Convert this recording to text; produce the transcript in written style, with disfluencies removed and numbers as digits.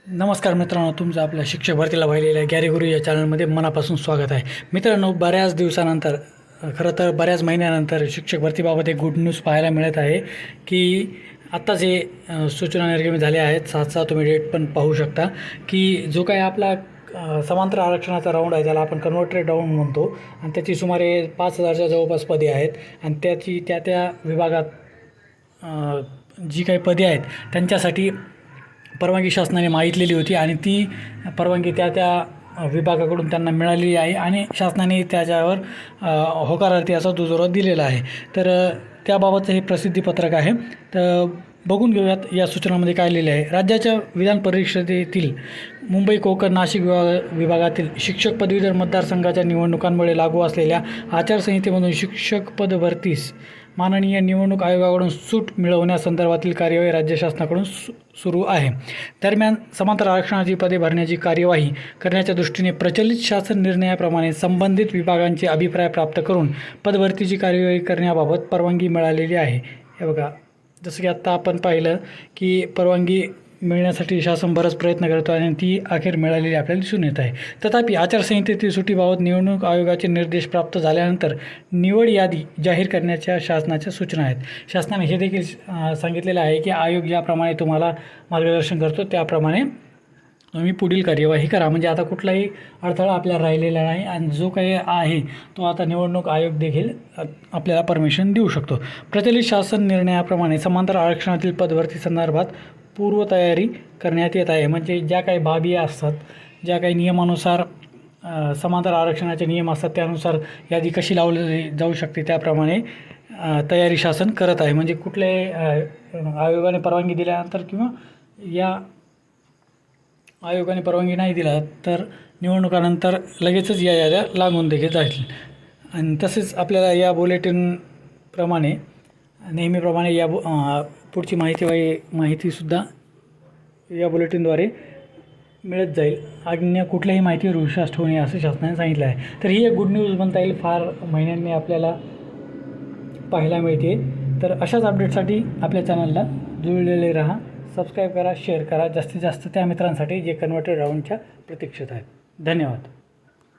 नमस्कार मित्रांनो, तुमचं आपल्या शिक्षक भरतीला वाहिलेल्या गॅरी गुरु या चॅनलमध्ये मनापासून स्वागत आहे. मित्रांनो, बऱ्याच दिवसानंतर खरं तर बऱ्याच महिन्यानंतर शिक्षक भरतीबाबत एक गुड न्यूज पाहायला मिळत आहे की आत्ताच हे सूचना निर्गमित झाल्या आहेत. 7 तुम्ही डेट पण पाहू शकता की जो काही आपला समांतर आरक्षणाचा राऊंड आहे, त्याला आपण कन्व्हर्टेड राऊंड म्हणतो, आणि त्याची सुमारे 5,000च्या जवळपास पदे आहेत. आणि त्याची त्या विभागात जी काही पदे आहेत त्यांच्यासाठी परवानगी शासनाने मागितलेली होती आणि ती परवानगी त्या विभागाकडून त्यांना मिळालेली आहे आणि शासनाने त्याच्यावर होकारार्थी असा दुजोरा दिलेला आहे. तर त्याबाबतचं हे प्रसिद्धीपत्रक आहे. तर बघून घेऊयात या सूचनामध्ये काय लिहिले आहे. राज्याच्या विधान परिषदेतील मुंबई, कोकण, नाशिक विभागातील शिक्षक पदवीधर मतदारसंघाच्या निवडणुकांमुळे लागू असलेल्या आचारसंहितेमधून शिक्षक पद भरतीस माननीय निवडणूक आयोगाकडून सूट मिळवण्यासंदर्भातील कार्यवाही राज्य शासनाकडून सुरू आहे. दरम्यान समांतर आरक्षणाची पदे भरण्याची कार्यवाही करण्याच्या दृष्टीने प्रचलित शासन निर्णयाप्रमाणे संबंधित विभागांचे अभिप्राय प्राप्त करून पदभरतीची कार्यवाही करण्याबाबत परवानगी मिळालेली आहे. हे बघा, जसं की आत्ता आपण पाहिलं की परवानगी मिळण्यासाठी शासन बराच प्रयत्न करतो आणि ती अखेर मिळालेली आपल्याला दिसून येत आहे. तथापि आचारसंहितेतील सुटीबाबत निवडणूक आयोगाचे निर्देश प्राप्त झाल्यानंतर निवड यादी जाहीर करण्याच्या शासनाच्या सूचना आहेत. शासनाने हे देखील सांगितलेलं आहे की आयोग ज्याप्रमाणे तुम्हाला मार्गदर्शन करतो त्याप्रमाणे तुम्ही पुढील कार्यवाही करा. म्हणजे आता कुठलाही अडथळा आपल्याला राहिलेला नाही आणि जो काही आहे तो आता निवडणूक आयोग देखील आपल्याला परमिशन देऊ शकतो. प्रचलित शासन निर्णयाप्रमाणे समांतर आरक्षणातील पदभरती संदर्भात पूर्वतयारी करण्यात येत आहे. म्हणजे ज्या काही बाबी असतात, ज्या काही नियमानुसार समांतर आरक्षणाचे नियम असतात त्यानुसार यादी कशी लावली जाऊ शकते त्याप्रमाणे तयारी शासन करत आहे. म्हणजे कुठल्याही आयोगाने परवानगी दिल्यानंतर किंवा या आयोगाने परवानगी नाही दिला तर निवडणुकानंतर लगेचच या याद्या लागून देखील जातील. आणि तसेच आपल्याला या बुलेटिनप्रमाणे नेहमीप्रमाणे या पुढची माहितीसुद्धा या बुलेटिनद्वारे मिळत जाईल. अन्य कुठल्याही माहितीवर विश्वास ठेवू नये असं शासनाने सांगितलं आहे. तर ही एक गुड न्यूज म्हणता येईल, फार महिन्यांनी आपल्याला पाहायला मिळते. तर अशाच अपडेटसाठी आपल्या चॅनलला जुळलेले राहा, सबस्क्राईब करा, शेअर करा जास्तीत जास्त त्या मित्रांसाठी जे कन्व्हर्टेड राऊंडच्या प्रतीक्षेत आहेत. धन्यवाद.